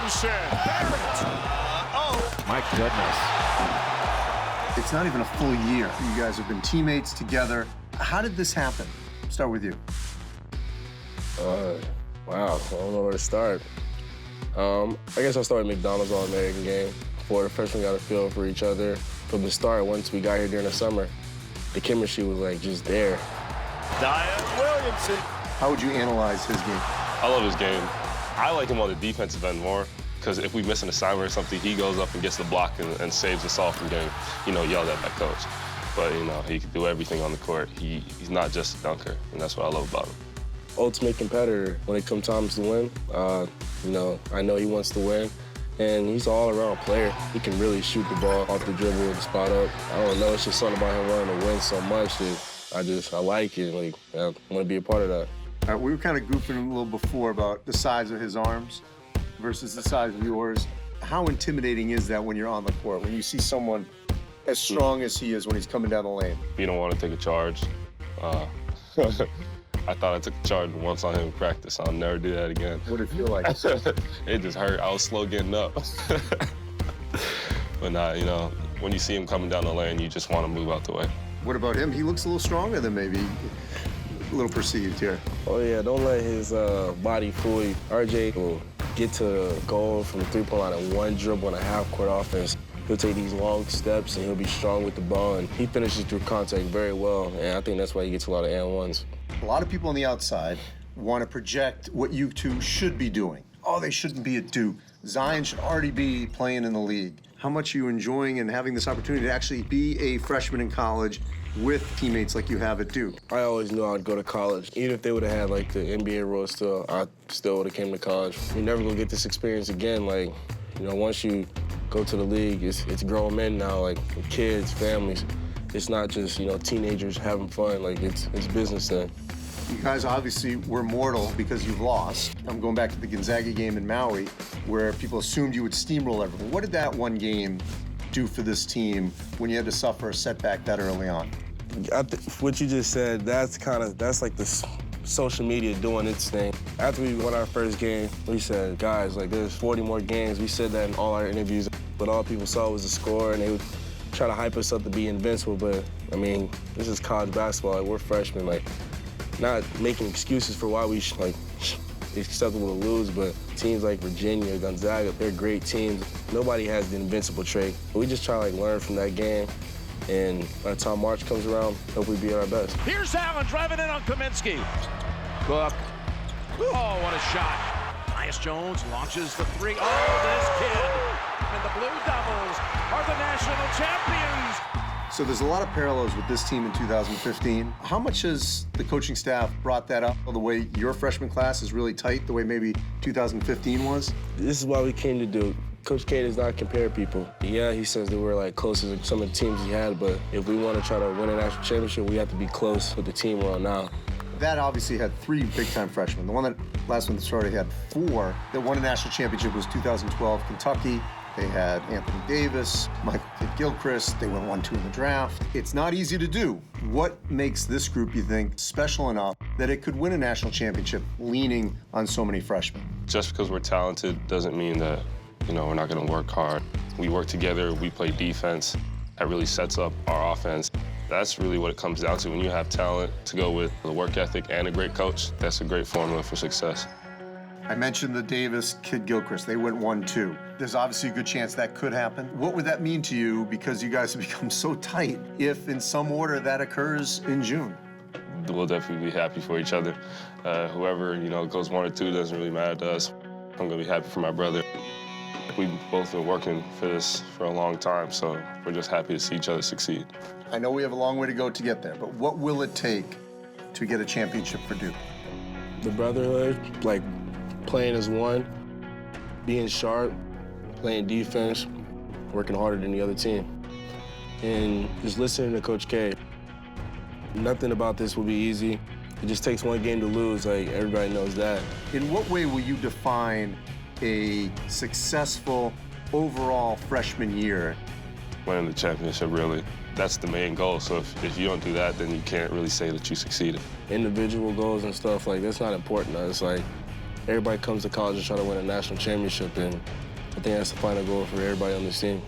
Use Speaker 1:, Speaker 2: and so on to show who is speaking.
Speaker 1: Williamson. Barrett.
Speaker 2: My goodness.
Speaker 3: It's not even a full year. You guys have been teammates together. How did this happen? Start with you.
Speaker 4: Wow, I don't know where to start. I guess I started McDonald's All-American game before the freshmen got a feel for each other. From the start, once we got here during the summer, the chemistry was like just there.
Speaker 1: Williamson.
Speaker 3: How would you analyze his game?
Speaker 5: I love his game. I like him on the defensive end more, because if we miss an assignment or something, he goes up and gets the block and saves us all from getting, yelled at by coach. But, he can do everything on the court. He's not just a dunker, and that's what I love about him.
Speaker 4: Ultimate competitor when it comes times to win. I know he wants to win, and he's an all-around player. He can really shoot the ball off the dribble and spot up. I don't know, it's just something about him wanting to win so much that I like it. Like, I want to be a part of that.
Speaker 3: We were kind of goofing a little before about the size of his arms versus the size of yours. How intimidating is that when you're on the court, when you see someone as strong as he is when he's coming down the lane?
Speaker 5: You don't want to take a charge. I thought I took a charge once on him in practice. I'll never do that again.
Speaker 3: What did it feel like?
Speaker 5: It just hurt. I was slow getting up. But when you see him coming down the lane, you just want to move out the way.
Speaker 3: What about him? He looks a little stronger than maybe a little perceived here.
Speaker 4: Oh, yeah, don't let his body fool you. RJ will get to the goal from the three-point line in one dribble and a half-court offense. He'll take these long steps, and he'll be strong with the ball, and he finishes through contact very well, and I think that's why he gets a lot of and-ones.
Speaker 3: A lot of people on the outside want to project what you two should be doing. Oh, they shouldn't be at Duke. Zion should already be playing in the league. How much are you enjoying and having this opportunity to actually be a freshman in college with teammates like you have at Duke?
Speaker 4: I always knew I'd go to college. Even if they would have had like the NBA rule still, I still would have came to college. You're never gonna get this experience again. Like, once you go to the league, it's grown men now, like kids, families. It's not just, teenagers having fun. Like, it's business then.
Speaker 3: You guys obviously were mortal because you've lost. I'm going back to the Gonzaga game in Maui, where people assumed you would steamroll everything. What did that one game do for this team when you had to suffer a setback that early on?
Speaker 4: What you just said, that's like the social media doing its thing. After we won our first game, we said, guys, like, there's 40 more games. We said that in all our interviews, but all people saw was the score, and they would try to hype us up to be invincible. But I mean, this is college basketball. Like, we're freshmen. Like, not making excuses for why it's acceptable to lose, but teams like Virginia, Gonzaga, they're great teams. Nobody has the invincible trait. But we just try to learn from that game, and by the time March comes around, hopefully be at our best.
Speaker 1: Here's Allen driving in on Kaminsky. Cook. Oh, what a shot. Tyus Jones launches the three. Oh, this kid. And the Blue Devils are the national champions.
Speaker 3: So there's a lot of parallels with this team in 2015. How much has the coaching staff brought that up, the way your freshman class is really tight, the way maybe 2015 was?
Speaker 4: This is why we came to Duke. Coach K does not compare people. Yeah, he says that we're like close to some of the teams he had, but if we want to try to win a national championship, we have to be close with the team we're on now.
Speaker 3: That obviously had 3 big-time freshmen. The last one that started had 4 that won a national championship was 2012 Kentucky. They had Anthony Davis, Michael Kidd-Gilchrist. They went 1-2 in the draft. It's not easy to do. What makes this group, you think, special enough that it could win a national championship leaning on so many freshmen?
Speaker 5: Just because we're talented doesn't mean that, we're not going to work hard. We work together. We play defense. That really sets up our offense. That's really what it comes down to. When you have talent to go with the work ethic and a great coach, that's a great formula for success.
Speaker 3: I mentioned the Davis, Kidd-Gilchrist. They went 1-2. There's obviously a good chance that could happen. What would that mean to you, because you guys have become so tight, if in some order that occurs in June?
Speaker 5: We'll definitely be happy for each other. Whoever, goes 1 or 2 doesn't really matter to us. I'm going to be happy for my brother. We've both been working for this for a long time, so we're just happy to see each other succeed.
Speaker 3: I know we have a long way to go to get there, but what will it take to get a championship for Duke?
Speaker 4: The brotherhood, like playing as one, being sharp, playing defense, working harder than the other team. And just listening to Coach K. Nothing about this will be easy. It just takes one game to lose, like everybody knows that.
Speaker 3: In what way will you define a successful overall freshman year?
Speaker 5: Winning the championship, really. That's the main goal. So if you don't do that, then you can't really say that you succeeded.
Speaker 4: Individual goals and stuff, like, that's not important to us. Like, everybody comes to college and try to win a national championship, and I think that's the final goal for everybody on this team.